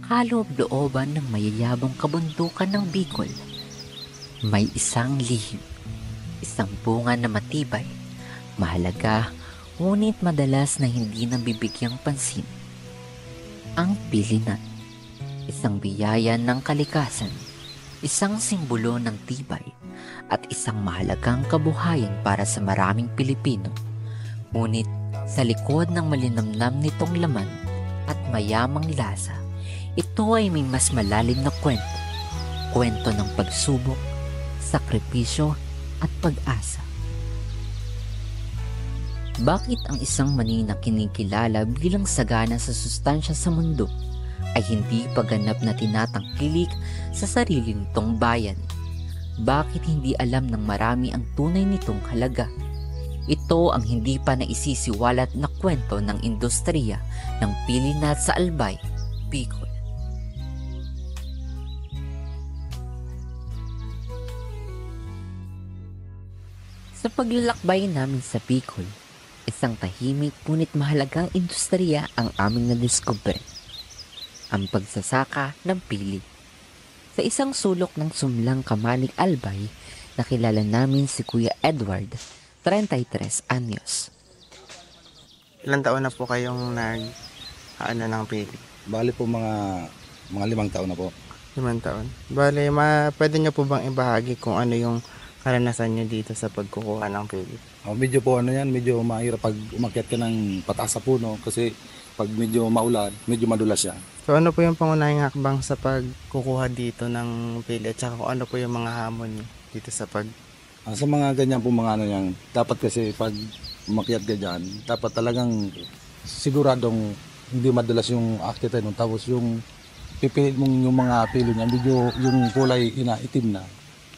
kaloob-looban ng mayayabang kabundukan ng Bicol. May isang lihim, isang bunga na matibay, mahalaga, ngunit madalas na hindi nabibigyang pansin. Ang pilinat, isang biyaya ng kalikasan, isang simbolo ng tibay, at isang mahalagang kabuhayan para sa maraming Pilipino. Ngunit sa likod ng malinamnam nitong laman at mayamang lasa, ito ay may mas malalim na kwento. Kwento ng pagsubok, sakripisyo at pag-asa. Bakit ang isang mani na kinikilala bilang sagana sa sustansya sa mundo ay hindi paganap na tinatangkilik sa sarili nitong bayan? Bakit hindi alam ng marami ang tunay nitong halaga? Ito ang hindi pa naisisiwalat na kwento ng industriya ng pilinat sa Albay, Bicol. Sa paglalakbay namin sa Bicol, isang tahimik ngunit mahalagang industriya ang aming nadiskubre. Ang pagsasaka ng pili. Sa isang sulok ng Sumlang Kamalig Albay, nakilala namin si Kuya Edward, 33 anyos. Ilang taon na po kayong ng pili? Bali po mga 5 taon na po. 5 taon. Bali, pwede nyo po bang ibahagi kung ano yung karanasan nyo dito sa pagkukuha ng pili? Medyo po medyo mahirap pag umakyat ka ng pataas sa puno kasi pag medyo maulan, medyo madulas siya. So ano po yung pangunahing hakbang sa pagkukuha dito ng pili at saka kung ano po yung mga hamon nyo dito sa Sa mga ganyan po mga yan, dapat kasi pag umakyat ka dyan, dapat talagang siguradong hindi madulas yung akit nun. Tapos yung pipilit mong yung mga pili niya, medyo yung kulay itim na.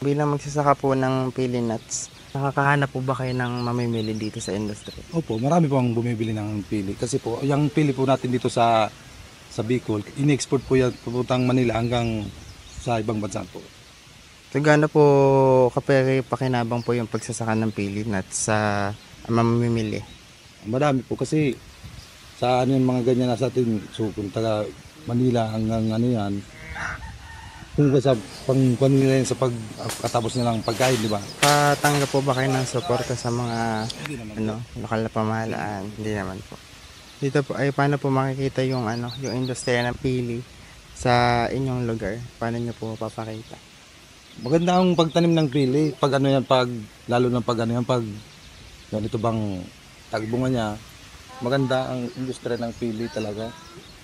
Bilang magsasaka po ng pili nuts, nakakahanap po ba kayo ng mamimili dito sa industry? Opo, marami po ang bumibili ng pili. Kasi po, yung pili po natin dito sa Bicol, in-export po yan pupuntang Manila hanggang sa ibang bansa po. So gaano po pakinabang po yung pagsasaka ng pili nuts sa mamimili? Marami po kasi sa yung mga ganyan na sa atin, so kung taga Manila hanggang yan, kung sa nila sa pagkatapos nilang pagkain, di ba? Patanggap po ba kayo ng suporta sa mga lokal na pamahalaan? Hindi naman po. Dito po ay paano po makikita yung yung industriya ng pili sa inyong lugar? Paano niyo po papakita? Maganda ang pagtanim ng pili, lalo ng pag ganito bang tagbunga niya. Maganda ang industriya ng pili talaga.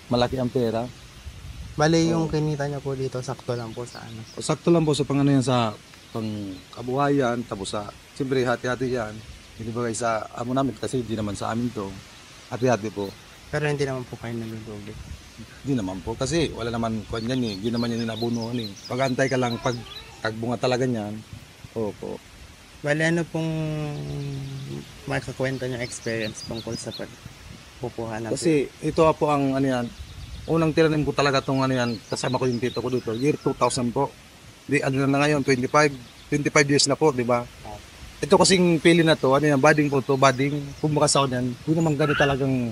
Malaki ang pera. Bali yung kinita niyo po dito, sakto lang po sa Sakto lang po sa sa pangkabuhayan, tapos siyempre hati-hati yan. Hindi ba sa amo namin kasi hindi naman sa amin to. Hati-hati po. Pero hindi naman po kayo nalulugi. Hindi naman po kasi wala naman kuwan yan hindi naman yan inabunuhan Pag-antay ka lang pag tagbunga talaga niyan. Opo. Bali ano pong makakwento niyo experience tungkol sa pagkukuha ng Kasi ito po ang unang tinanim ko talaga itong kasama ko yung tito ko dito, year 2000 po. Di, na ngayon, 25 years na po, di ba? Ito kasing pili na to, budding po to, budding. Kung makasaw niyan, hindi naman ganito talagang,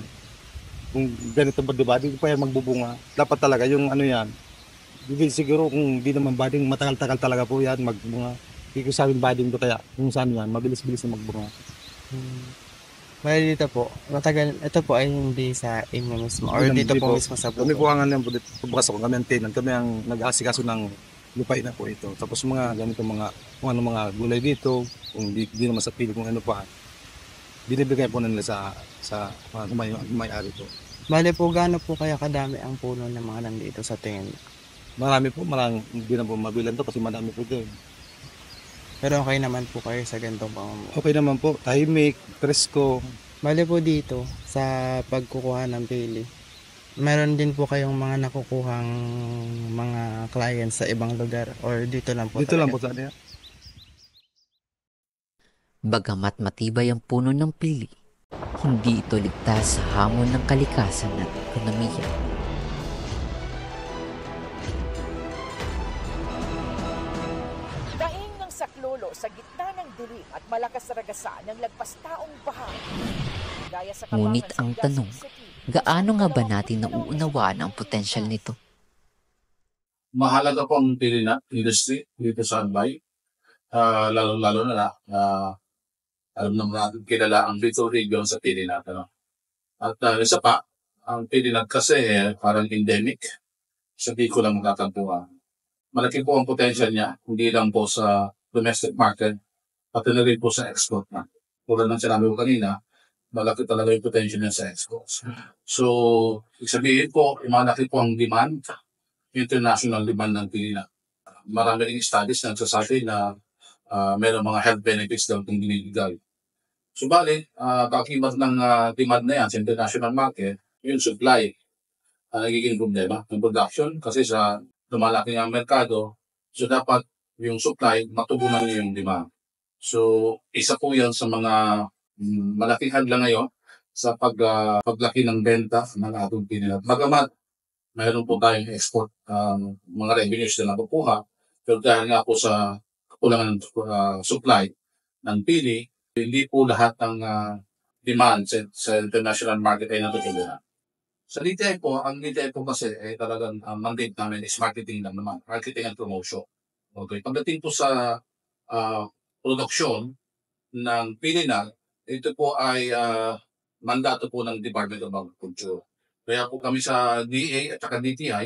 kung ganito ba, di ba? Di pa yan magbubunga. Dapat talaga yung siguro kung di naman budding, matagal-tagal talaga po yan magbunga. Hindi ko sabing budding to kaya, kung saan yan, mabilis-bilis na magbunga. Dito po, matagal, ito po ay hindi sa inyo mismo or dito po mismo sa buko? Kami po ang bukas ako, kami ang tenant, kami ang nag-aasikaso ng lupain na po ito. Tapos mga ganito mga gulay dito, kung di naman sa pili kung ano pa, binibigay po nila sa mga may-ari po. Bale po, gaano po kaya kadami ang puno ng mga nandito sa tingin? Marami po, hindi na po mabilan to kasi marami po din. Pero okay naman po kayo sa ganitong pamumuhay? Okay naman po, tahimik, presko. Bale po dito, sa pagkukuha ng pili, meron din po kayong mga nakukuhang mga clients sa ibang lugar or dito lang po? Dito lang po sa niya. Bagamat matibay ang puno ng pili, hindi ito ligtas sa hamon ng kalikasan at ekonomiya. Saklolo sa gitna ng dilim at malakas na ragasa ng lagpastaong baha. Ngunit ang tanong, gaano nga ba natin nauunawaan ang potensyal nito? mahalaga po ang pilinat industry dito sa Albay. Lalo-lalo na alam naman natin kilala ang Bicol region sa pilinat. Ano? At isa pa, ang pilinat kasi parang endemic. Sa Bicol lang matatagpuan. Malaki po ang potential niya, hindi lang po sa domestic market, pati na rin po sa export market. Tulad ng sinabi ko kanina, malaki talaga yung potential niya sa exports. So, ibig sabihin po, malaki po ang demand, international demand ng pilinat. Marami ring studies na nagsasabi na mayroong mga health benefits daw itong binibigay. Subalit, kakibat ng demand na yan sa international market, yung supply, nagiging problema ng production kasi sa lumalaki ang merkado, so dapat yung supply matugunan niyo yung demand. So, isa po yan sa mga malaking hadlang ngayon sa paglaki ng benta ng ating pilinat. Bagamat mayroon po tayong export mga revenues na nakukuha, pero dahil nga po sa kakulangan ng supply ng pili, hindi po lahat ng demand sa international market ay natutugunan. Sa DTI po, ang DTI po kasi talagang mandate namin is marketing lang naman, marketing and promotion. Okay, pagdating po sa produksyon ng pilinat, ito po ay mandato po ng Department of Agriculture. Kaya po kami sa DA at saka DTI,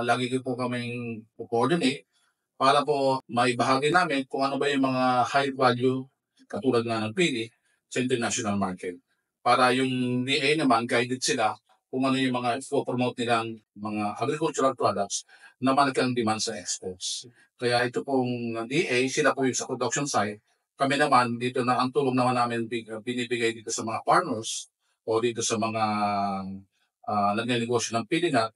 lagi po kaming coordinate para po maibahagi namin kung ano ba yung mga high value katulad nga ng pili sa international market. Para yung DA naman, guided sila kung ano yung mga promote nilang mga agricultural products na malaki ang demand sa exports. Kaya ito pong DA, sila po yung sa production side. Kami naman, dito na ang tulong naman namin binibigay dito sa mga farmers o dito sa mga nagnegosyo ng pilinat,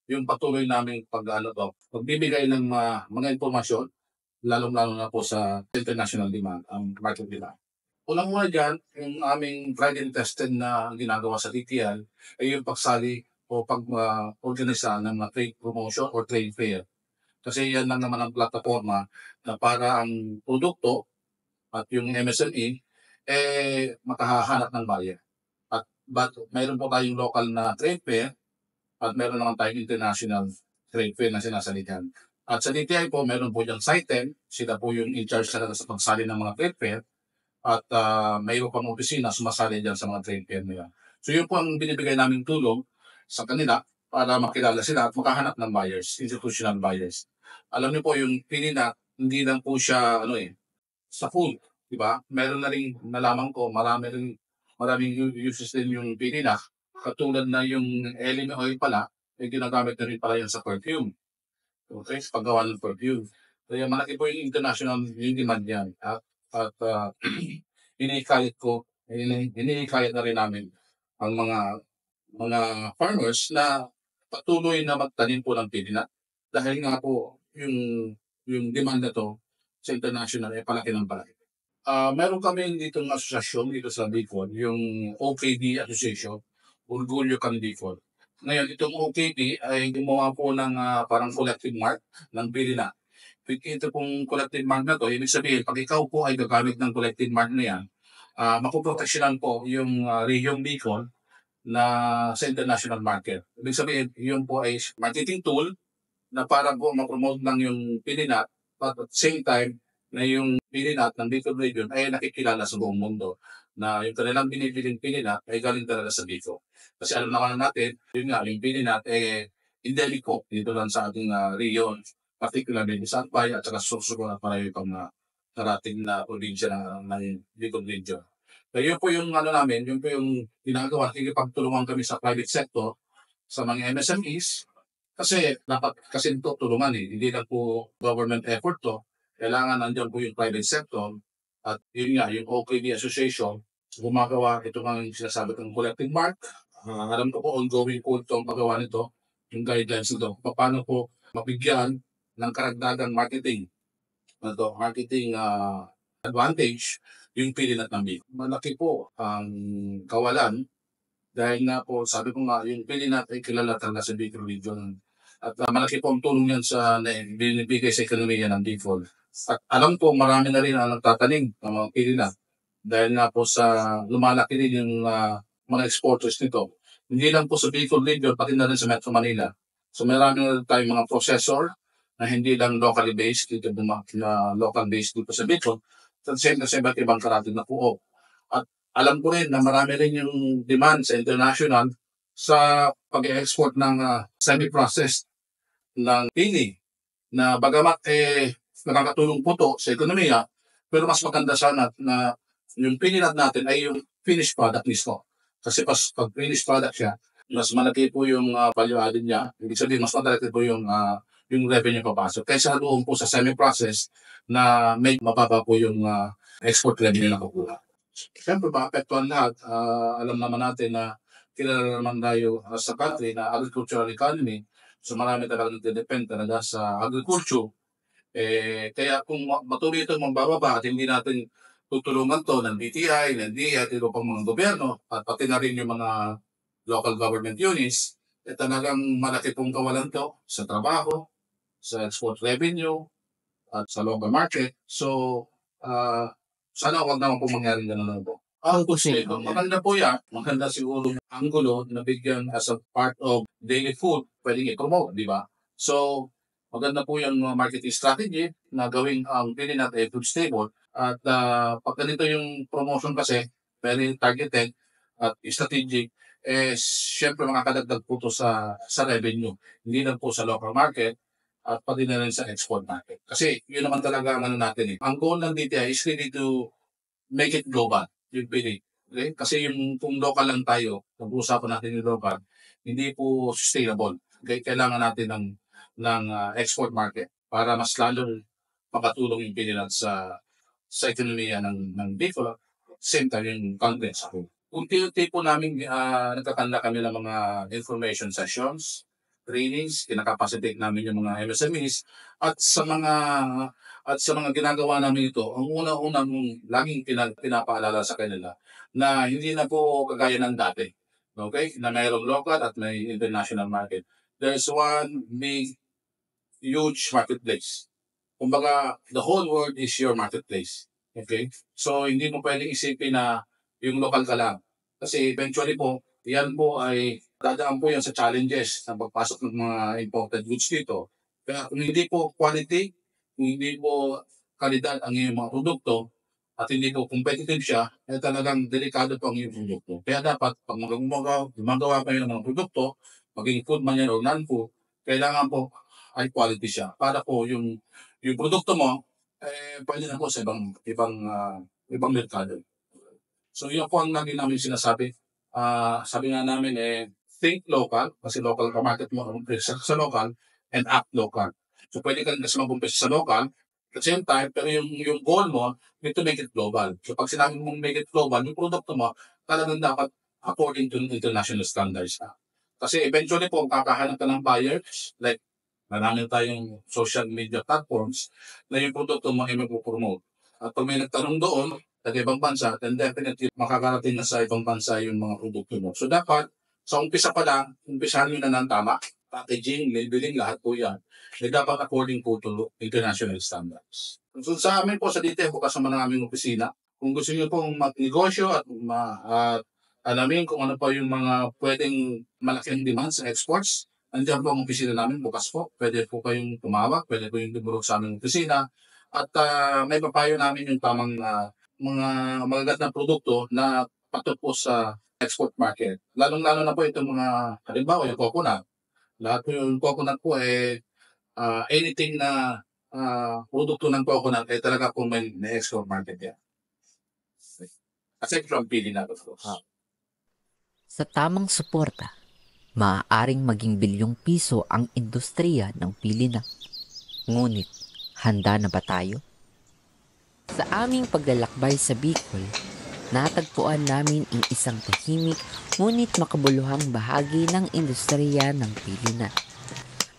yung patuloy namin pagbibigay ng mga impormasyon, lalong-lalo na po sa international demand, ang market demand. Unang-una dyan, yung aming tried and tested na ginagawa sa DTL ay yung pagsali o pag-organisa ng mga trade promotion or trade fair. Kasi yan lang naman ang plataforma na para ang produkto at yung MSME makahahanap ng buyer. But mayroon po tayong local na trade fair at mayroon naman tayong international trade fair na sinasalihan. At sa DTI po, mayroon po diyang SITEM, sila po yung in-charge talaga sa pagsali ng mga trade fair. At mayroon pang opisina sumasali dyan sa mga trade fair nila. So yun po ang binibigay naming tulong sa kanila para makilala sila at makahanap ng buyers, institutional buyers. Alam niyo po yung pilinat, hindi lang po siya sa food, di ba? Meron na rin nalaman ko, maraming uses din yung pilinat. Katulad na yung elime oil pala, ginagamit na rin pala yan sa perfume. Okay, sa paggawa ng perfume. Kaya malaki po yung international yung demand yan. At hinihikayat na rin namin ang mga farmers na patuloy na magtanim po ng pilinat dahil nga po yung demand na to sa international ay palaki ng palaki. Meron kami dito ng asosasyon dito sa Bicol, yung OKD Association, Orgulyo Can Bicol. Ngayon, itong OKD ay gumawa po ng parang collective mark ng pilinat. Ito pong collective mark na to, ibig sabihin, pag ikaw po ay gagamit ng collective mark na yan, makuproteksyonan po yung Region Bicol na sa international market. Ibig sabihin, yun po ay marketing tool na para po ma-promote lang yung pilinat, but at the same time, na yung pilinat ng Bicol region ay nakikilala sa buong mundo na yung kanilang binibiling pilinat ay galing talaga sa Bicol. Kasi alam naman natin, yun nga, yung pilinat endemic po dito lang sa ating region, particularly sa Albay at saka Sorsogon at marami pang narating na probinsya ng Bicol region. So yun po yung namin, yun po yung ginagawa, ikipagtulungan kami sa private sector, sa mga MSMEs, kasi dapat kasi ito tulungan hindi lang po government effort to, kailangan nandiyan po yung private sector at yun nga, yung OKD Association, gumagawa ito ng sinasabi ng collective mark. Alam ko po, ongoing po ito ang paggawa nito, yung guidelines nito, paano po mabigyan ng karagdagang marketing advantage yung pilinat ng Bicol. Malaki po ang kawalan dahil nga po, sabi ko nga, yung pilinat ay kilala talaga sa Bicol region. At malaki po ang tulong yan sa binibigay sa ekonomiya ng Bicol. At alam po, marami na rin ang nagtatanim ng mga pilinat dahil nga po sa lumalaki rin yung mga exporters nito. Hindi lang po sa Bicol region, pati na rin sa Metro Manila. So marami na tayong mga processor na hindi lang locally based, dito na local based dito sa Bicol, at sa iba't ibang karating na puo. At alam ko rin na marami rin yung demand sa international sa pag-export ng semi-processed ng pili na bagamat nakakatulong po to sa ekonomiya, pero mas maganda sana na yung pili natin ay yung finished product mismo. Kasi pag finished product siya, mas malaki po yung value added niya. Ibig sabihin, mas malaki po yung revenue papasok. Kaysa doon po sa semi-process na may mababa po yung export revenue na kukuha. Siyempre, maapektuhan lahat. Alam naman natin na kilala naman tayo sa country na agricultural economy. So marami talagang nagde-depend talaga sa agriculture. Kaya kung matuloy itong mabababa at hindi natin tutulungan to ng BTI, ng DIA, at iba pang mga gobyerno, at pati na rin yung mga local government units, talagang malaki pong kawalan to sa trabaho, sa export revenue, at sa local market. So, sana huwag naman po mangyari ganun po. Maganda po yan. Maganda siguro yung anggulo na bigyan as a part of daily food, pwedeng i-promote, di ba? So, maganda po yung marketing strategy na gawing ang pili natin food stable. At pag ganito yung promotion kasi, very targeted at strategic, syempre makakadagdag po ito sa revenue. Hindi lang po sa local market at pati na rin sa export market. Kasi yun naman talaga ang natin. Ang goal ng DTI is really to make it global, yung pili. Okay? Kasi yung kung local lang tayo, pag-uusapan natin yung local, hindi po sustainable. Okay? Kailangan natin ng export market para mas lalo makatulong yung Pilipinas sa ekonomiya ng Bicol, same time yung Congress. Unti-unti po namin nagkakanda kami ng mga information sessions, trainings, kinakapacitate namin yung mga MSMEs at sa mga ginagawa namin ito, ang una-una laging pinapaalala sa kanila na hindi na po kagaya ng dati. Okay? Na mayroong local at may international market. There's one big huge marketplace. Kumbaga, the whole world is your marketplace. Okay? So, hindi mo pwedeng isipin na yung local ka lang. Kasi eventually po, yan po ay dadaan po yan sa challenges ng pagpasok ng mga imported goods dito. Kaya kung hindi po quality, kung hindi po kalidad ang iyong mga produkto, at hindi po competitive siya, talagang delikado po ang iyong produkto. Kaya dapat, pag gumagawa kayo ng mga produkto, maging food man yan o non-food, kailangan po high quality siya para po yung produkto mo pwede na po sa ibang merkado. So yun po ang lagi namin sinasabi. Sabi nga namin think local kasi local ka market mo sa local and act local. So pwede ka rin kasi mag-umpisa sa local at the same time pero yung goal mo need to make it global. So pag sinabi mong make it global, yung produkto mo talagang dapat according to international standards na. Kasi eventually po kakahanap ka ng buyers like marami tayong social media platforms na yung produkto mo ay mag-promote. At pag may nagtanong doon, sa ibang bansa, then definitely makakarating na sa ibang bansa yung mga produkto mo. So dapat, sa umpisa pa lang, umpisahan nyo na ng tama. Packaging, labeling, lahat po yan. Dapat according po to international standards. So sa amin po, sa dito, bukas naman ang aming opisina. Kung gusto nyo pong magnegosyo at alamin kung ano pa yung mga pwedeng malaking demand sa exports, nandiyan po ang opisina namin, bukas po. Pwede po kayong tumawag, pwede po yung dumurog sa aming opisina. At may papayo namin yung tamang mga magagat na produkto na patok po sa export market. Lalong-lalo na po itong mga, halimbawa yung coconut. Lahat po yung coconut po anything na produkto ng coconut talaga po may export market yan. Aside from pili na po. Sa tamang suporta, maaaring maging bilyong piso ang industriya ng pili na. Ngunit, handa na ba tayo? Sa aming paglalakbay sa Bicol, natagpuan namin ang isang tahimik ngunit makabuluhang bahagi ng industriya ng pili na.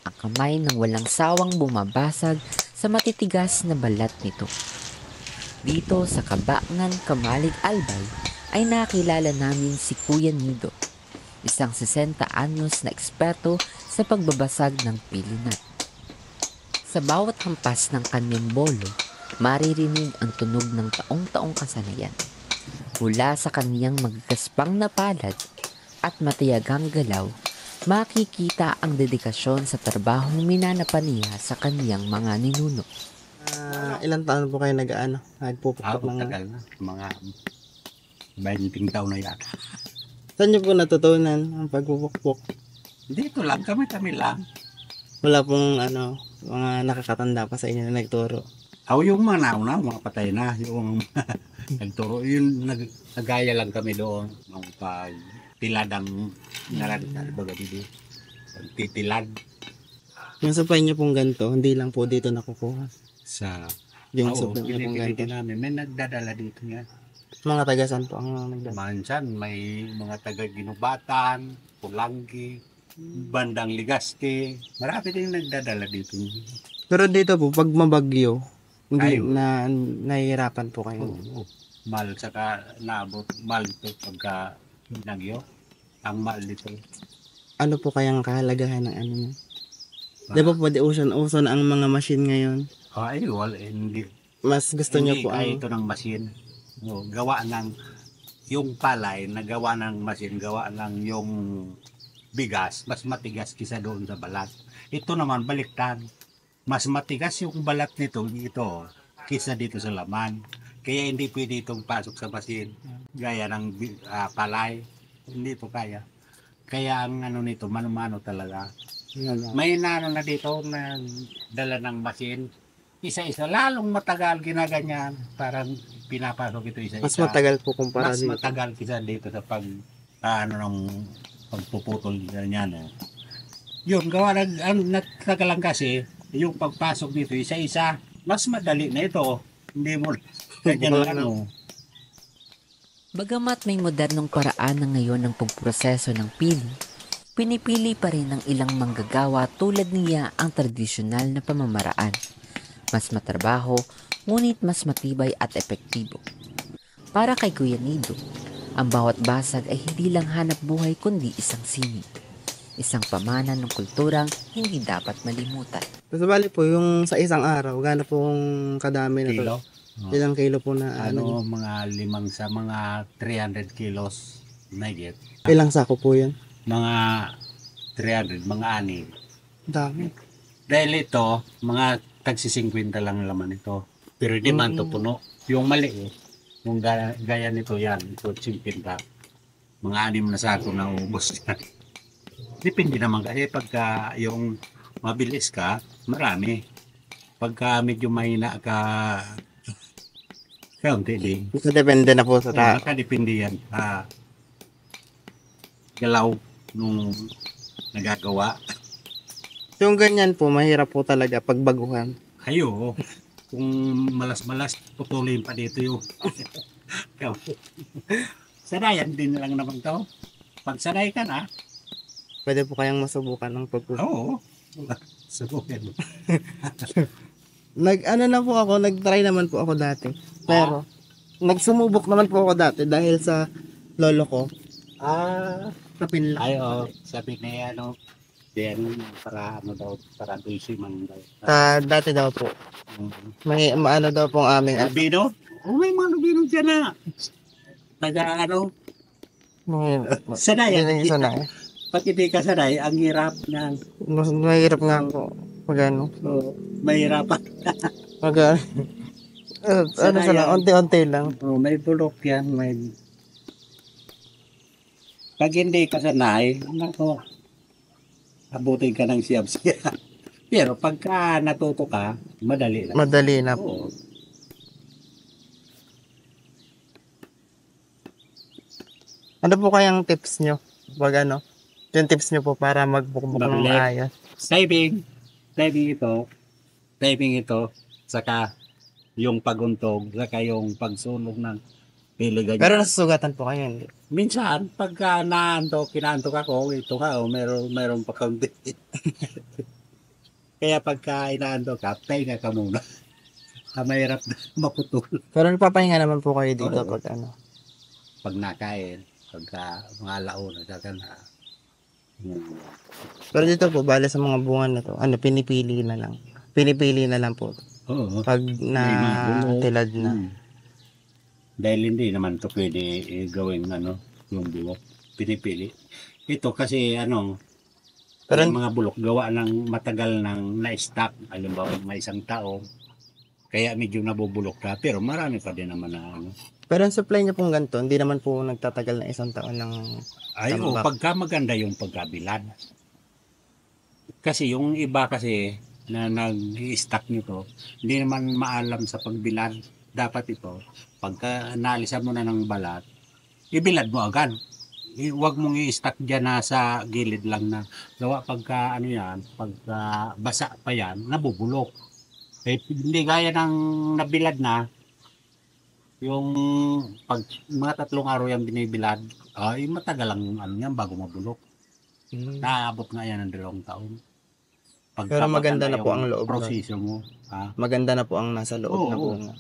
Ang kamay ng walang sawang bumabasag sa matitigas na balat nito. Dito sa Kabaangan, Kamalig, Albay ay nakilala namin si Kuya Nido, isang 60 anyos na eksperto sa pagbabasag ng pili nut. Sa bawat hampas ng kanyang bolo, maririnig ang tunog ng taong-taong kasanayan. Mula sa kaniyang magagaspang na palad at matiyagang galaw, makikita ang dedikasyon sa trabahong minanapan niya sa kaniyang mga ninuno. Ilang taon po kayo nagpupukpok ng... Tagal na. Mga 20 taon na yata. Saan niyo po natutunan ang pagpupukpok? Dito lang, kami lang. Wala pong mga nakakatanda pa sa inyo na nagturo. Yung mga nauna, mga patay na. Yung nagturo, yun, nagaya lang kami doon. Ang pagtiladang naradikal, baga dito. Titilad Yung supply niyo pong ganito, hindi lang po dito nakukuha. sa... Yung Oo, supply niyo pong pinipili ganito. namin. May nagdadala dito nga. Mga tagasan po ang nagdala. Mansan, may mga taga-Ginubatan, Pulanggi, bandang Ligaste. Marami din nagdadala dito. Pero dito po, pag mabagyo, hindi Ayaw. na nahihirapan po kayo. Oo. Mal saka naabot mal ito pagka nagyo. Ang mal dito. Ano po kayang kahalagahan ng ano niyo? Di ba po, uso na ang mga machine ngayon? Ay, wala. Hindi. Mas gusto niyo Hindi po kaya ang... ito ng machine. No, gawa ng yung palay na gawa ng machine, gawa ng yung bigas, mas matigas kisa doon sa balat. Ito naman baliktad. Mas matigas yung balat nito dito kisa dito sa laman. Kaya hindi pwede itong pasok sa machine. Gaya ng palay. Hindi po kaya. Kaya ang ano nito, mano-mano talaga. May nano na dito na dala ng machine. Isa-isa, lalong matagal ginaganyan. Parang pinapasok ito isa-isa. Mas matagal po kumpara Mas dito. matagal kisa dito sa ng pagpuputol ganyan. Yun, gawa nagtagalan kasi, yung pagpasok dito isa-isa, mas madali na ito. Hindi mo ganyan lang. Bagamat may modernong paraan na ngayon ng pagproseso ng pili, pinipili pa rin ng ilang manggagawa tulad niya ang tradisyonal na pamamaraan. Mas matrabaho, ngunit mas matibay at epektibo. Para kay Kuya Nido, ang bawat basag ay hindi lang hanap buhay kundi isang sining. Isang pamana ng kulturang hindi dapat malimutan. So, bali po, yung sa isang araw, gaano pong kadami na Kilo. to? Ilang kilo po na Mga 300 kilos na get. ilang sako po yan? Mga 300, mga 6. Dami. Dahil ito, mga tagsi-50 lang ang laman ito. Pero hindi man ito puno. Yung mali, yung gaya nito yan, ito 50. Mga 6 na sako na ubos na. Depende naman kasi pagka yung mabilis ka, marami. Pagka medyo mahina ka, kaunti din. So, depende na po sa Nakadepende yan sa galaw nung nagagawa. Yung ganyan po, mahirap po talaga pagbaguhan. Kayo, kung malas-malas, putulin pa dito yung sanayan din lang naman to. Pag sanay ka na, Pwede po kayang masubukan ng pagpupunta. oo. Subukin mo. Nag-try naman po ako dati. Pero, nagsumubok naman po ako dati dahil sa lolo ko. Kapin lang. Ay, sabi na then, para dulce man daw. Dati daw po. May maano daw pong aming Lubino? May mga lubino dyan na. Sanayan. Hindi sanay. Pag hindi ka sanay, ang hirap na. Mahirap nga po. Pag ano. Mahirapan. Pag sana, unti-unti lang. May bulok yan. Pag hindi ka sanay, abutin ka ng siyab-siyab. Pero pagka natuto ka, madali lang. Madali na po. Oo. Ano po kayang tips nyo? Pag ano? Yung tips nyo po para magbukbuk ng Makulit. maayos. Diving ito, saka yung paguntog, saka yung pagsunog ng piligan. Pero nasusugatan po kayo, hindi? Minsan, pagka kinantok ako, ito ka, meron pa kaunti. Kaya pagka inaantok ka, pahinga ka muna. Mahirap na maputol. Pero nagpapahinga naman po kayo dito Oo. pag ano. Pag nakain, pagka mga laon, saka na. Pero dito po, bale sa mga bunga na to, pinipili na lang. Pinipili na lang po. Oo. Pag May mga bulok. tilad na. Dahil hindi naman to pwede gawin yung buwok. Pinipili. Ito kasi Pero Yung mga bulok gawa ng matagal ng na-stock, halimbawa may isang tao, kaya medyo nabubulok na, pero marami pa din naman na ano. pero ang supply niya pong ganito, hindi naman po nagtatagal na isang taon ng Ay, Tambak. pagka maganda yung pagkabilad. Kasi yung iba kasi na nag-stock nito, hindi naman maalam sa pagbilad. Dapat ito, pagka naalisan mo na ng balat, ibilad mo agad. Huwag mong i-stock dyan na sa gilid lang na gawa pagka ano yan, pagka basa pa yan, nabubulok. Eh, hindi gaya ng nabilad na, yung pag mga 3 araw yung binibilad, ay matagal lang ano yan bago mabulok. Naabot nga yan ng 2 taon. Pero maganda na po ang yung loob nun. proseso mo. maganda na po ang nasa loob Oo, na oo. bunga.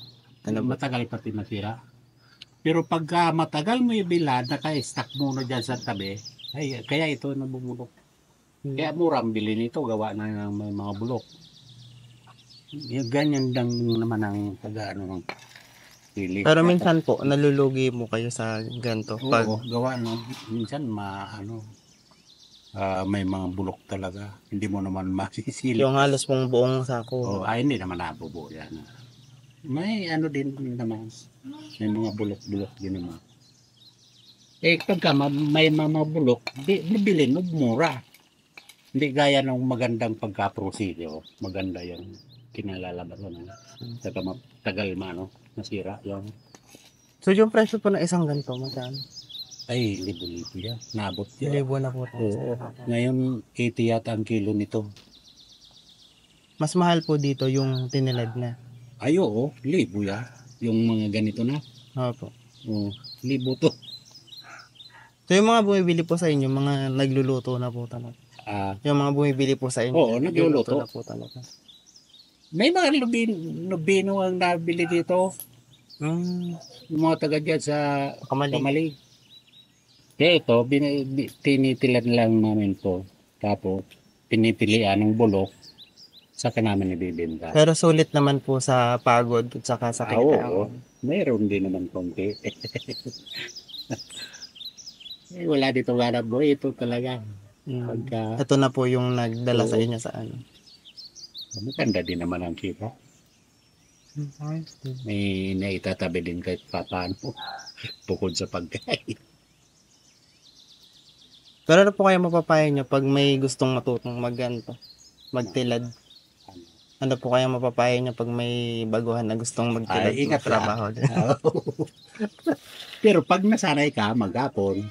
Ano ba? Matagal pa tinatira. Pero pagka matagal mo ibilad, naka-stack muna dyan sa tabi, ay, kaya ito nabubulok. Kaya murang bili nito, gawa na ng may mga bulok. Yung ganyan lang naman ang pag-ano ng pili. Pero minsan po, nalulugi mo kayo sa ganito. Pag, Oo, gawa na minsan may mga bulok talaga. Hindi mo naman masisili. yung halos pong buong sako. Ay, hindi naman nabubuo yan. May ano din naman. May mga bulok-bulok din naman. Eh, pagka may mga bulok, bibili mo mura. Hindi gaya ng magandang pagka-proseso. Maganda yung kinalalaban ko na. Saka matagal nasira yung. So yung presyo po ng isang ganito, magkano? Ay, libo-libo yan. Nabot yan. Libo na po. Oo. Ngayon, 80 yata ang kilo nito. Mas mahal po dito yung tinilad na. Ay, oo. Libo yan. Yung mga ganito na. Opo. Oo. Libo to. So yung mga bumibili po sa inyo, mga nagluluto na po talaga. Yung mga bumibili po sa inyo, Oo, nagluluto. na po talaga. May mga lubino ang nabili dito. Yung mga taga dyan sa Kamali. Kamali. Kaya ito, tinitilan lang namin to. Tapos, pinipilian ng bulok. Saka namin ibibenta. Pero sulit naman po sa pagod at saka sa Oo, kita. oo. Mayroon din naman konti. Wala dito ganap mo. Ito talaga. Pagka, Ito na po yung nagdala sa Oo. inyo sa ano. maganda din naman ang kita. May naitatabi din kahit paano. Bukod sa pagkain. Pero ano po kayo mapapayo nyo pag may gustong matutong magganto, magtilad? Ano po kaya mapapayo nyo pag may baguhan na gustong magtilad? Ay, ingat trabaho din? Pero pag nasanay ka, maghapon,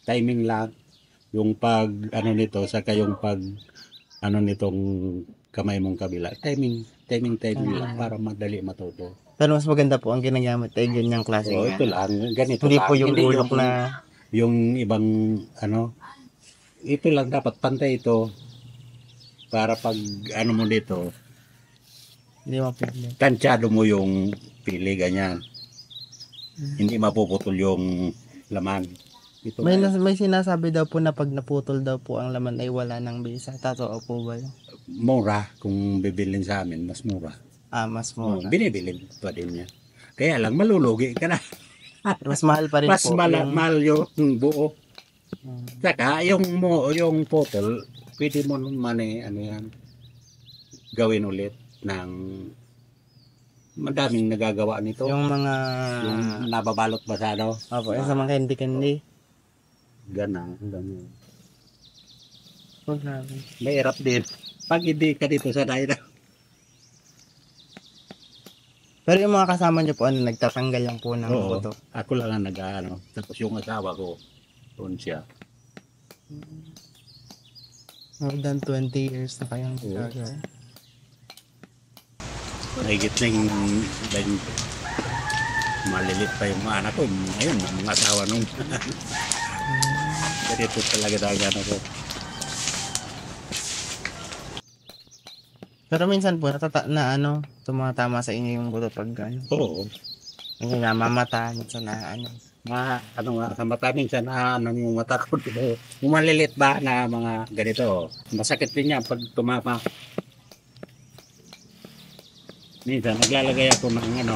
timing lang. Yung pag, nito, saka yung pag, nitong kamay mong kabila. Timing lang para madali matuto. Pero mas maganda po ang ginagamit ay ganyang klase. So, ito lang, ganito Hindi lang. po yung Hindi ulok na yung ibang, ito lang dapat pantay ito. Para pag, mo dito, hindi mapili. tansyado mo yung pili, ganyan. Hindi mapuputol yung laman. Ito, May sinasabi daw po na pag naputol daw po ang laman ay wala ng bisa. Totoo po ba yun? mura kung bibilin sa amin, mas mura. Mas Oh, mura. binibilin pa din niya. Kaya lang malulugi ka na. Mas mahal pa rin Mas po. mahal yung buo. Saka yung putol, pwede mo naman gawin ulit ng madaming nagagawa nito. Yung mga... Yung nababalot ba sa Opo, yung sa mga candy-candy. Ganang. Oh, grabe. Mahirap din. Pag hindi ka dito sa daira. Pero yung mga kasama niyo po, nagtatanggal lang po ng Oo. buto. Ako lang ang Tapos yung asawa ko, doon siya. More than 20 years na kayong Oo. gagawin. Mahigit na yung malilit pa yung mga anak ko. Ngayon, ang mga asawa nung ganito talaga dagan ako. Pero minsan po, tumatama sa inyo yung buto pag ano. Oo. Yung namamata, minsan na ano. Sa mata minsan yung mata ko. Yung malilit ba na mga ganito. Masakit din yan pag tumama. Minsan, naglalagay ako ng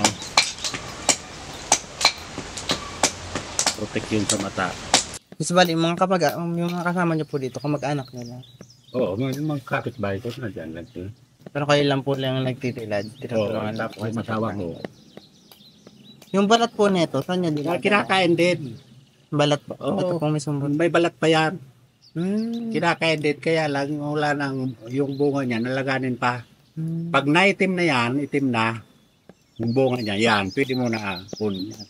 protect yun sa mata. Mas bali, mga yung mga kasama niyo po dito, kamag-anak nila. Oo, mga kapitbahay ko na dyan lang sila. Pero kayo lang po lang nagtitilad. Oo, Tinutulungan lang tapos po. yung asawa ko. Yung balat po nito, saan niya dinadala? Kinakain din. Balat po. Oo. Ito pong may sumbot. May balat pa yan. Hmm. Kinakain din, kaya lang wala nang yung bunga niya, nalaganin pa. Hmm. Pag naitim na yan, itim na, yung bunga niya, yan, pwede mo na kunin yan.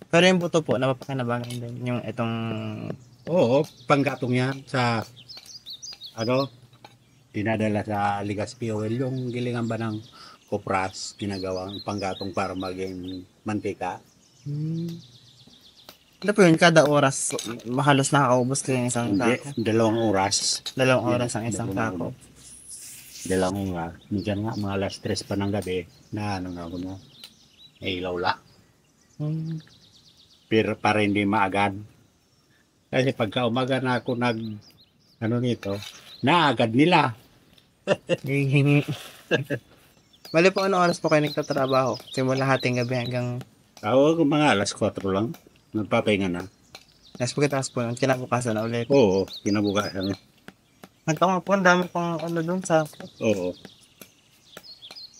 Pero yung buto po, napapakinabangan din. Yung itong... Oo, panggatong yan sa, dinadala sa Legazpi Oil, yung gilingan ba ng kopras, ginagawang panggatong para maging mantika. Ano po yun, kada oras, halos nakakaubos kayo ng isang Hindi, tako. 2 oras. 2 oras ang isang tako. 2 oras. Minsan nga, mga alas 3 pa ng gabi, na ako na, ilaw la. Pero para hindi maagad. Kasi pagka umaga na ako nito, naagad nila. Bali po, ano oras po kayo nagtatrabaho? Simula hating gabi hanggang... Ako mga alas 4 lang, nagpapahinga na. Nas pagkatapos po, kinabukasan na ulit. Oo, kinabukasan. Nagtama po, ang dami pang doon sa... Oo.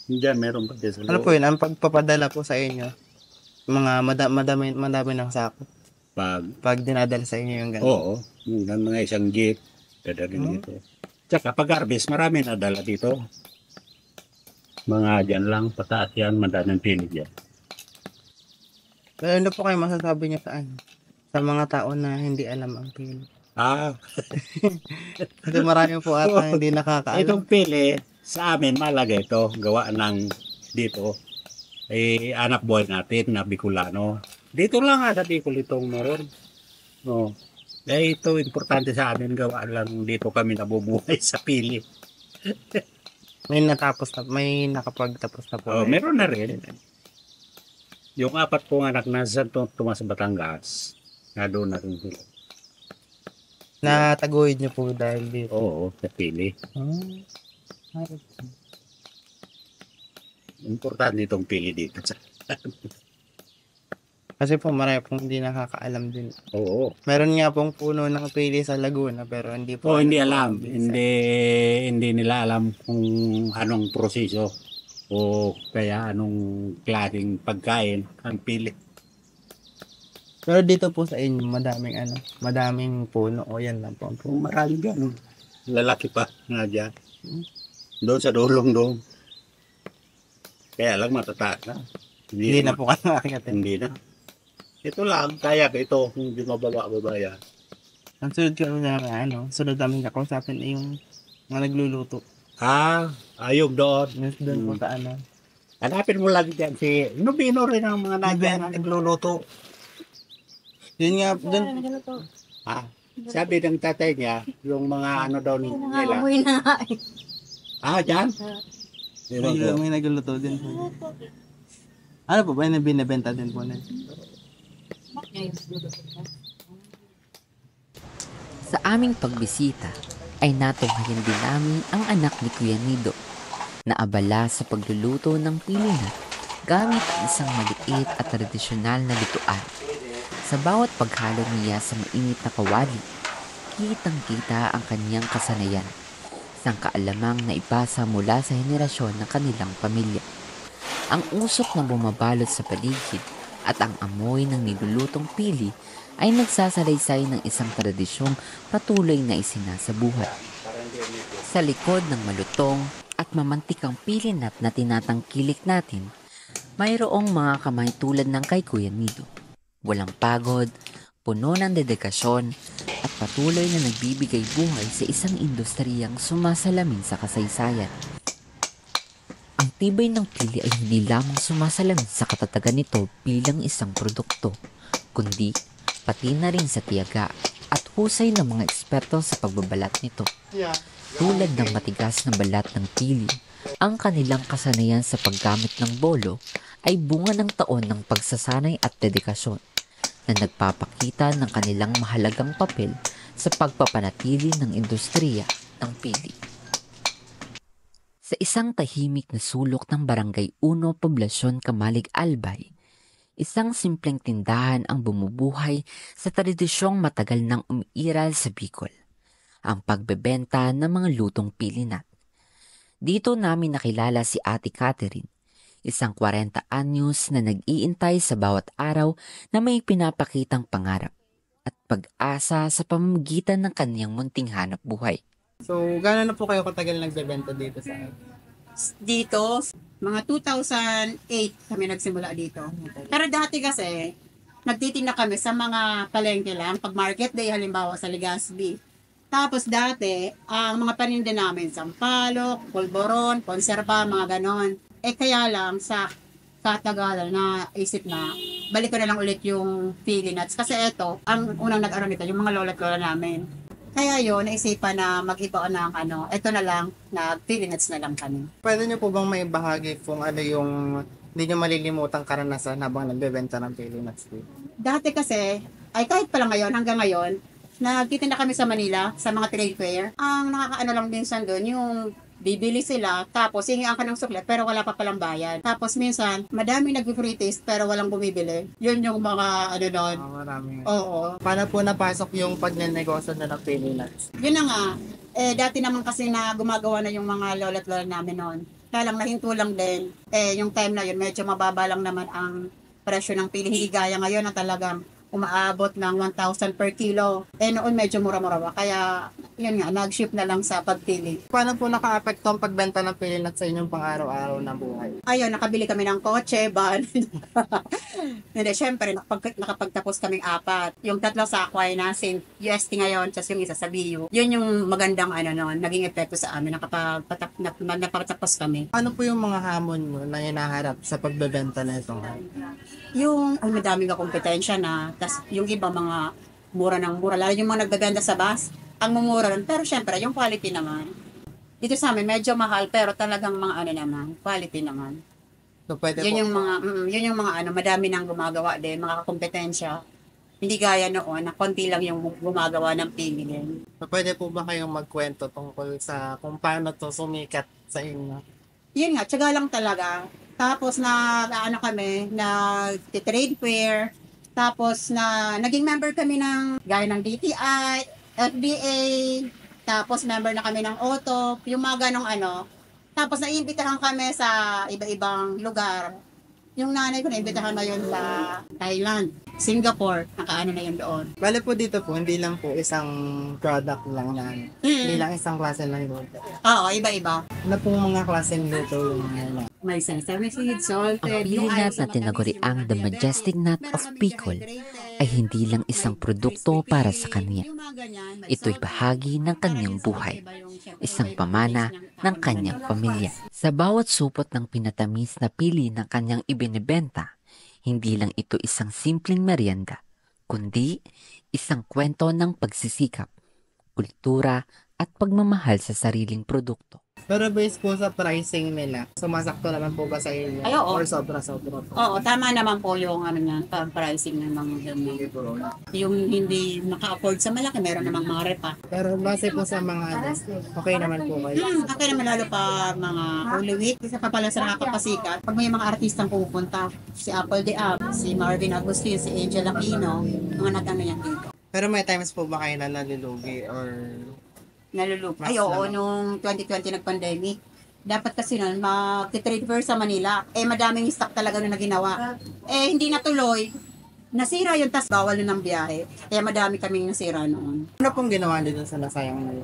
Diyan, meron pa din sa Ano po yun, ang pagpapadala po sa inyo, mga madami ng sako. Pag dinadala sa inyo yung gano'n. Oo, yung mga isang jeep, dadalhin dito. Tsaka pag harvest, marami na dala dito. Mga dyan lang, pataas yan, madaming pili dyan. Pero ano po kayo masasabi niyo sa mga tao na hindi alam ang pili? Kasi marami po ata hindi nakakaalam. Itong pili, sa amin, malaga ito, gawa ng dito. Anak buhay natin na Bicolano. Dito lang sa Bicol itong meron. No. Ito, importante sa amin, gawa lang dito kami nabubuhay sa pili. May nakapagtapos na po. Meron na rin. Yung 4 kong anak na sa Tomas, Batangas, na doon na rin sila. Nataguyod niyo po dahil dito. Oo, sa pili. Importante itong pili dito. Kasi po marami pong hindi nakakaalam din. Oo. Meron nga pong puno ng pili sa Laguna pero hindi po. Hindi alam. Hindi nila alam kung anong proseso o kaya anong klaseng pagkain ang pili. Pero dito po sa inyo madaming puno o yan lang po. Kung marami dyan, lalaki pa na dyan. Doon sa dulong doon. Kaya lang matataas na. Hindi na po kayo nakakita. Hindi na. Ito lang, kaya ito, hindi mababa yan. Ang sunod ko sunod namin kakausapin ay yung mga nagluluto. Ayog doon. Doon po sa Hanapin mo lagi dyan si Nubino rin ang mga na nagluluto. Yun nga, doon. Sabi ng tatay niya, yung mga daw nila. Nangangamoy na nga eh. Dyan? May nagluluto din po. Ano po ba yung binibenta din po na? Sa aming pagbisita ay natunghayan din namin ang anak ni Kuya Nido na abala sa pagluluto ng pilinat gamit ang isang maliit at tradisyonal na lutuan. Sa bawat paghalo niya sa mainit na kawali, kitang-kita ang kanyang kasanayan, isang kaalamang na ipasa mula sa henerasyon ng kanilang pamilya. Ang usok na bumabalot sa paligid at ang amoy ng nilulutong pili ay nagsasalaysay ng isang tradisyong patuloy na isinasabuhay. Sa likod ng malutong at mamantikang pilinat na tinatangkilik natin, mayroong mga kamay tulad ng kay Kuya Nido. Walang pagod, puno ng dedikasyon at patuloy na nagbibigay buhay sa isang industriyang sumasalamin sa kasaysayan. Ang tibay ng pili ay hindi lamang sumasalamin sa katatagan nito bilang isang produkto, kundi pati na rin sa tiyaga at husay ng mga eksperto sa pagbabalat nito. Tulad ng matigas na balat ng pili, ang kanilang kasanayan sa paggamit ng bolo ay bunga ng taon ng pagsasanay at dedikasyon na nagpapakita ng kanilang mahalagang papel sa pagpapanatili ng industriya ng pili. Sa isang tahimik na sulok ng Barangay 1, Poblasyon Kamalig, Albay, Isang simpleng tindahan ang bumubuhay sa tradisyong matagal nang umiiral sa Bicol, ang pagbebenta ng mga lutong pilinat. Dito namin nakilala si Ate Catherine, isang 40 anyos na nag-iintay sa bawat araw na may pinapakitang pangarap at pag-asa sa pamamagitan ng kaniyang munting hanap buhay. So, gano'n na po kayo katagal nagbebenta dito sa Dito, mga 2008 kami nagsimula dito. Pero dati kasi, nagtitinda kami sa mga palengke lang, pag market day, halimbawa sa Legazpi. Tapos dati, ang mga paninda namin, sampalok, pulboron, konserba, mga ganon. Kaya lang, sa katagalan na isip na, balik ko na lang ulit yung pili nuts. Kasi ito, ang unang nag-aral nito, yung mga lola't lola namin. Kaya yun, naisipan na mag-iba ng ito na lang, nag-pili nuts na lang kami. Pwede niyo po bang may bahagi kung ano yung hindi niyo malilimutang karanasan habang nagbebenta ng Pilinuts dito? Dati kasi, ay kahit pala ngayon, hanggang ngayon, nagtitinda kami sa Manila, sa mga trade fair. Ang nakakaano lang minsan doon, yung bibili sila, tapos hingian ka ng sukle, pero wala pa palang bayad. Tapos minsan, madaming nag-free taste, pero walang bumibili. Yun yung mga doon. Maraming. Oo. Paano po napasok yung pagnenegosyo na ng Pilinuts? Yun na nga. Dati naman kasi na gumagawa na yung mga lola't lola namin noon. Kaya lang nahinto lang din. Yung time na yun, medyo mababa lang naman ang presyo ng pili. Hindi gaya ngayon na talagang umaabot ng 1,000 per kilo. Noon medyo mura-mura pa. Kaya, yun nga, nag-ship na lang sa pagpili. Paano po naka-apekto ang pagbenta ng Pilinuts sa inyong pang-araw-araw na buhay? Ayun, nakabili kami ng kotse, van. Hindi, syempre, nakapagtapos kaming 4. Yung 3 sa Aquinas, UST ngayon, tapos yung isa sa BU. Yun yung magandang noon, naging epekto sa amin, napatapos kami. Ano po yung mga hamon mo na hinaharap sa pagbebenta na ito? Yung, madaming kompetensya na, tas yung iba mga mura ng mura, lalo yung mga nagbebenta sa bus, ang mumura rin. Pero syempre, yung quality naman. Dito sa amin, medyo mahal, pero talagang mga naman, quality naman. So, pwede Yun po, yun yung mga madami nang gumagawa din, mga kompetensya. Hindi gaya noon, na konti lang yung gumagawa ng pili. so, pwede po ba kayong magkwento tungkol sa kung paano to sumikat sa inyo? Yun nga, tiyaga lang talaga. Tapos kami, nag-trade fair. Tapos naging member kami ng, gaya ng DTI, FBA. Tapos member na kami ng OTOP, yung mga ganong Tapos naiimbitahan kami sa iba-ibang lugar. Yung nanay ko naimbitahan na yun sa Thailand, Singapore, nakaano na yun doon. Bale po dito po, hindi lang po isang product lang na hindi lang isang klase ng luto. Oo, iba-iba. Ano pong mga klase ng luto yung mga May sesame seeds, salted. Ang pilinat na tinaguriang The Majestic Nut of Bicol ay hindi lang isang produkto para sa kanya. Ito'y bahagi ng kanyang buhay, isang pamana ng kanyang pamilya. Sa bawat supot ng pinatamis na pili ng kanyang ibinebenta, hindi lang ito isang simpleng merienda, kundi isang kwento ng pagsisikap, kultura at pagmamahal sa sariling produkto. Pero based po sa pricing nila, sumasakto naman po ba sa inyo? Ay, oo. Or sobra-sobra po? Oo, tama naman po yung pricing ng mga ganyan. Yung hindi maka-afford sa malaki, meron namang mga repa. Pero base po sa mga okay naman po kayo. Okay naman lalo pa mga Holy Week. Isa pa pala sa nakakapasikat. Pag may mga artistang pupunta, si Apple de Ab, si Marvin Agustin, si Angel Aquino, mga nagano yan dito. Pero may times po ba kayo na nalulugi or Nalulupa. Mas Ay, oo, naman. nung 2020 nag-pandemic. Dapat kasi nun, mag-trade fair sa Manila. Madaming stock talaga na ginawa. Hindi natuloy. Nasira yun, tas bawal na ng biyahe. Kaya madami kaming nasira noon. ano pong ginawa nyo dun sa nasayang nyo?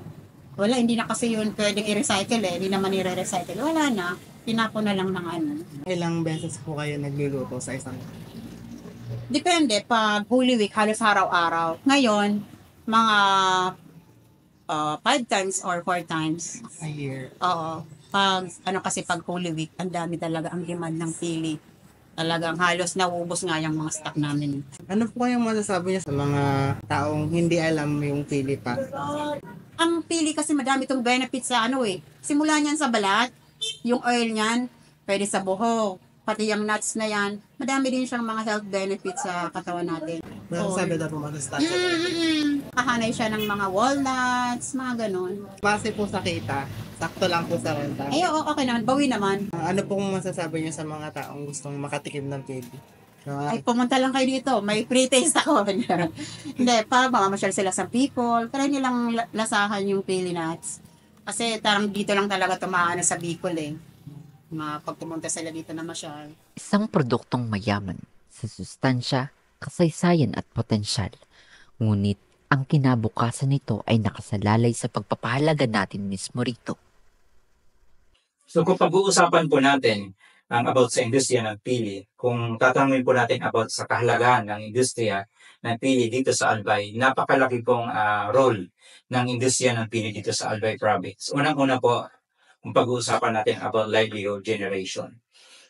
Wala, hindi na kasi yun pwedeng i-recycle Hindi naman i-recycle. Wala na. Pinapon na lang ng Ilang beses po kayo nagluluto sa isang Depende. Pag Holy Week, halos araw-araw. Ngayon, mga 5 times or 4 times. a year? Oo. Pag Holy Week, ang dami talaga ang demand ng pili. Talagang halos nauubos nga yung mga stock namin. Ano po kayong masasabi niyo sa mga taong hindi alam yung pili pa? Ang pili kasi madami itong benefits sa Simula niyan sa balat, yung oil niyan, pwede sa buhok, pati yung nuts na yan. Madami din siyang mga health benefits sa katawan natin. Masasabi na po matastatsa. Kahanay siya ng mga walnuts, mga ganun. Base po sa kita, sakto lang po sa renta. Oo, okay naman. Bawi naman. Ano pong masasabi niyo sa mga taong gustong makatikim ng pili? Ay, pumunta lang kayo dito. May free taste ako. Hindi, para mamamasyal sila sa Bicol. Try nilang lasahan yung pili nuts. Kasi tarang dito lang talaga tumaano sa Bicol eh. Pag pumunta sila dito na masyal. Isang produktong mayaman sa sustansya, kasaysayan at potensyal. Ngunit ang kinabukasan nito ay nakasalalay sa pagpapahalaga natin mismo rito. So kung pag-uusapan po natin ang about sa industriya ng pili, kung tatanungin po natin about sa kahalagahan ng industriya ng pili dito sa Albay, napakalaki pong role ng industriya ng pili dito sa Albay Province. Unang-una po, kung pag-uusapan natin about livelihood generation.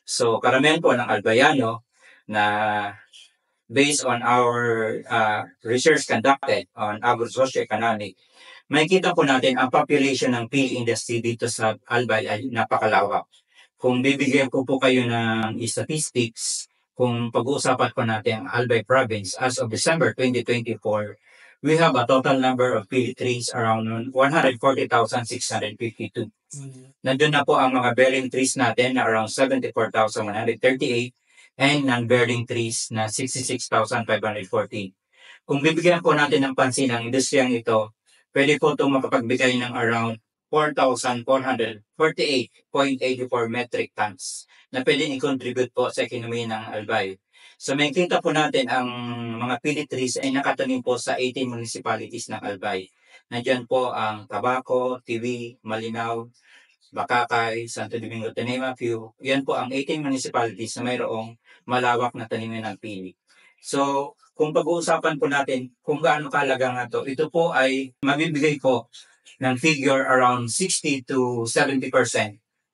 So karamihan po ng Albayano na based on our research conducted on agro-socio-economic, makikita po natin ang population ng pili industry dito sa Albay ay napakalawak. Kung bibigyan ko po kayo ng statistics, kung pag-uusapan po natin ang Albay Province as of December 2024, we have a total number of pili trees around 140,652. Nandun na po ang mga bearing trees natin na around 74,138 and non-bearing trees na 66,514. Kung bibigyan po natin ng pansin ang industriyang ito, pwede po itong makapagbigay ng around 4,448.84 metric tons na pwedeng i-contribute po sa ekonomiya ng Albay. So makikita po natin ang mga pili trees ay nakatanim po sa 18 municipalities ng Albay. Nandiyan po ang Tabaco, Tiwi, Malinaw, Bakakay, Santo Domingo, to name a few. Yan po ang 18 municipalities na mayroong malawak na taniman ng pili. So, kung pag-uusapan po natin kung gaano kahalaga nga ito po ay mabibigay ko ng figure around 60 to 70%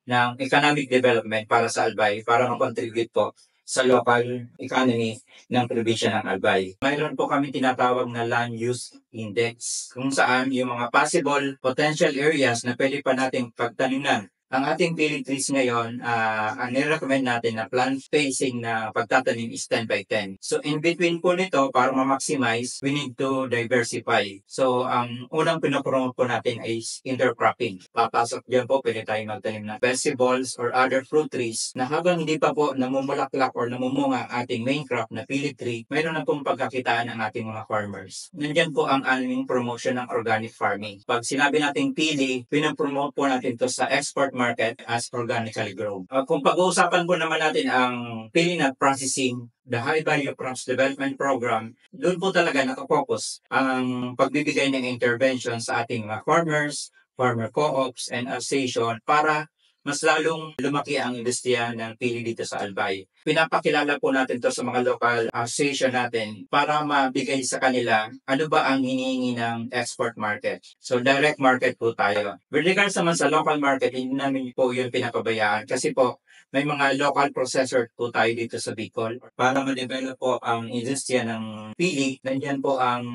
ng economic development para sa Albay para mag-contribute po sa local economy ng probinsya ng Albay. Mayroon po kami tinatawag na land use index kung saan yung mga possible potential areas na pwede pa nating pagtaniman. Ang ating pili trees ngayon, ang nire-recommend natin na plant spacing na pagtatanim is 10 by 10. So in between po nito, para ma-maximize, we need to diversify. So ang unang pinapromote po natin is intercropping. Papasok dyan po, pwede tayong magtanim ng vegetables or other fruit trees na habang hindi pa po namumulaklak or namumunga ang ating main crop na pili tree, mayroon na pong pagkakitaan ng ating mga farmers. Nandyan po ang aming promotion ng organic farming. Pag sinabi natin pili, pinapromote po natin to sa export market as organically grown. Kung pag-uusapan po naman natin ang pili nut processing, the High Value Crops Development Program, doon po talaga nakafocus ang pagbibigay ng intervention sa ating mga farmers, farmer co-ops, and association para mas lalong lumaki ang industriya ng pili dito sa Albay. Pinapakilala po natin to sa mga local association natin para mabigay sa kanila ano ba ang hinihingi ng export market. So direct market po tayo. With regards naman sa local market, hindi namin po yun pinapabayaan kasi po may mga local processor po tayo dito sa Bicol para ma-develop po ang industriya ng pili. Nandiyan po ang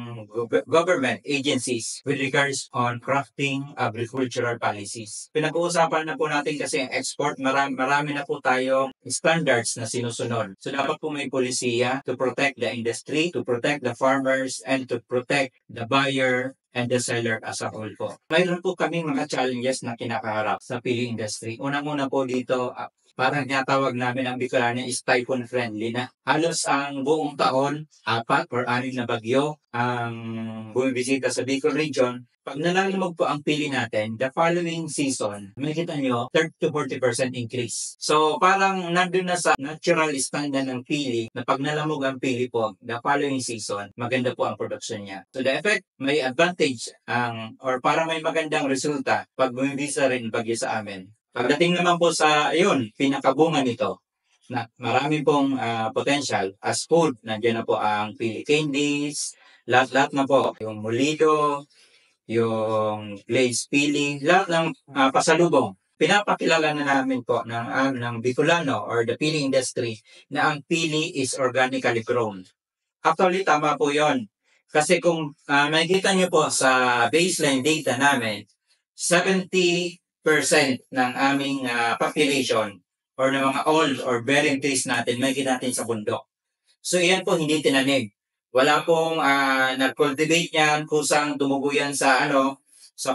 government agencies with regards on crafting agricultural policies. Pinag-uusapan na po natin kasi ang export, marami na po tayong standards na sinusunod. So dapat po may polisiya to protect the industry, to protect the farmers, and to protect the buyer and the seller as a whole po. Mayroon po kaming mga challenges na kinakaharap sa pili industry. Unang-una po dito, parang tinatawag namin ang Bicolana is typhoon friendly na. Halos ang buong taon, 4 or 6 na bagyo ang bumibisita sa Bicol region. Pag nalalamog po ang pili natin, the following season, makikita nyo 30 to 40% increase. So parang nandun na sa natural standard ng pili na pag nalamog ang pili po, the following season, maganda po ang production niya. So the effect, may advantage or para may magandang resulta pag bumibisa rin bagyo sa amin. Pagdating naman po sa, pinakabunga nito, na marami pong potential as food. Nandiyan na po ang pili candies, lahat na po. Yung mulido, yung glazed pili, lahat ng pasalubong. Pinapakilala na namin po ng Bicolano or the pili industry na ang pili is organically grown. Actually, tama po yon. Kasi kung makikita nyo po sa baseline data namin, 70% ng aming population or ng mga old or bearing trees natin, may natin sa bundok. So, yan po hindi tinanig. Wala pong nag-cultivate yan, kusang tumubo yan sa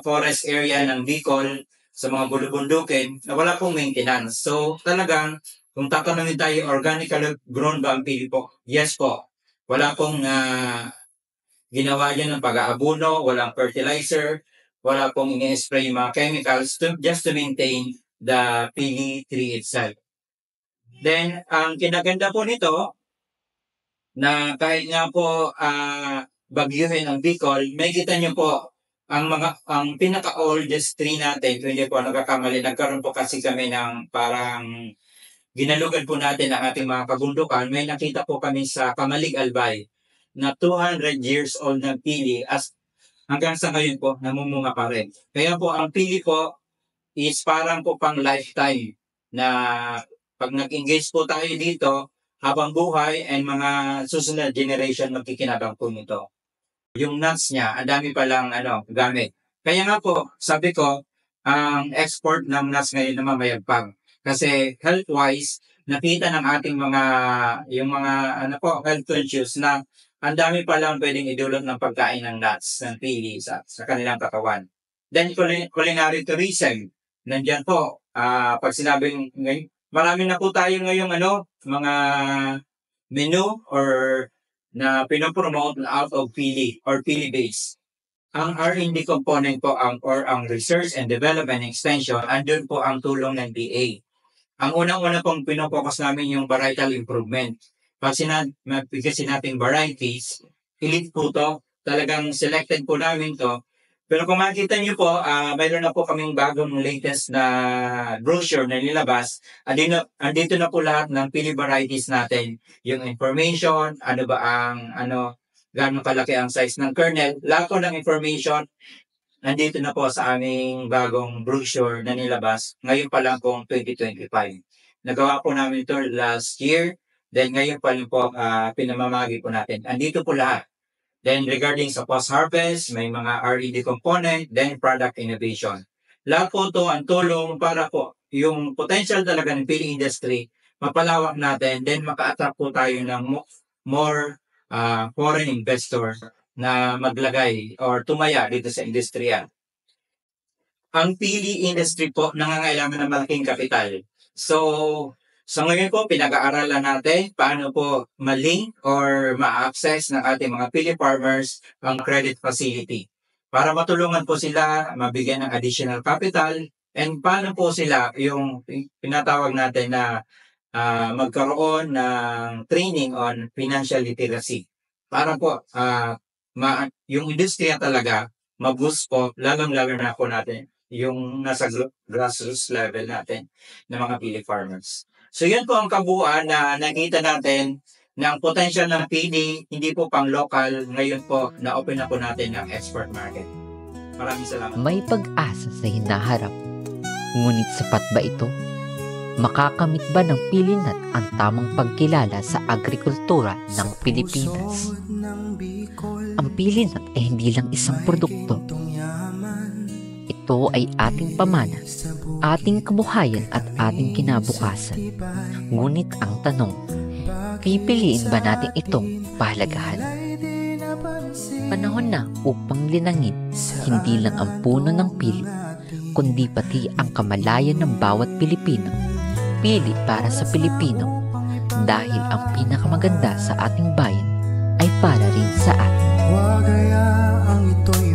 forest area ng Bicol, sa mga bulubundukin, na wala pong maintenance. So, talagang Kung tatanungin tayo, organically grown ba ang pili po? Yes po. Wala pong ginawa yan ng pag-aabuno, walang fertilizer, wala pong ini-spray yung mga chemicals just to maintain the pili tree itself. Then, ang kinaganda po nito, na kahit nga po bagyuhin ang Bicol, may kita nyo po, ang pinaka-oldest tree natin, kung hindi po nagkakamali, nagkaroon po kasi kami ng parang ginalugan po natin ang ating mga kabundukan, may nakita po kami sa Kamalig Albay na 200 years old na pili as hanggang sa ngayon po namumunga pa rin. Kaya po ang pili po is parang po pang lifetime na pag nag-engage po tayo dito habang buhay and mga susunod generation magkikinabang po nito. Yung nuts niya, ang dami palang gamit. Kaya nga po, sabi ko, ang export ng nuts ngayon naman mayagpag. Kasi health-wise, nakita ng ating health conscious na ang dami palang pwedeng idulot ng pagkain ng nuts, ng pili sa kanilang katawan. Then culinary tourism, nandyan po, pag sinabing ngayon, marami na po tayo ngayong mga menu or na pinopromote out of pili or pili base. Ang R&D component po ang Research and Development Extension, andun po ang tulong ng DA. Ang unang-una pong pinopokus namin yung varietal improvement. Pag mabigkasin natin varieties, elite po to, talagang selected po namin to. Pero kung makikita niyo po, mayroon na po kaming bagong latest na brochure na nilabas. Andito na po lahat ng pili varieties natin. Yung information, gaano kalaki ang size ng kernel. Lahat po ng information, nandito na po sa aming bagong brochure na nilabas. Ngayon pa lang pong 2025. Nagawa po namin ito last year. Then ngayon pa lang po pinamamagi po natin. Andito po lahat. Then regarding sa post-harvest, may mga R&D component, then product innovation. Lahat po ito ang tulong para po yung potential talaga ng pili industry, mapalawak natin, then maka-attract po tayo ng more foreign investor na maglagay or tumaya dito sa industriya. Ang pili industry po nangangailangan ng malaking kapital. So ngayon po, pinag-aaralan natin paano po ma-link or ma-access ng ating mga pili farmers ang credit facility para matulungan po sila, mabigyan ng additional capital, and paano po sila yung pinatawag natin na magkaroon ng training on financial literacy para po yung industriya talaga mag-boost po, lalong-lalo na po natin yung nasa grassroots level natin ng mga pili farmers. So yun po ang kabuuan na nakita natin na ang potential ng pili, hindi po pang local, ngayon po na-open na po natin ang export market. Maraming salamat. May pag-asa sa hinaharap. Ngunit sapat ba ito? Makakamit ba ng pilinat ang tamang pagkilala sa agrikultura ng Pilipinas? Ang pilinat ay hindi lang isang produkto. Ito ay ating pamana, ating kabuhayan at ating kinabukasan. Ngunit ang tanong, pipiliin ba natin itong pahalagahan? Panahon na upang linangin hindi lang ang puno ng pili, kundi pati ang kamalayan ng bawat Pilipino. Pili para sa Pilipino, dahil ang pinakamaganda sa ating bayan ay para rin sa atin. Huwag hayaang ito'y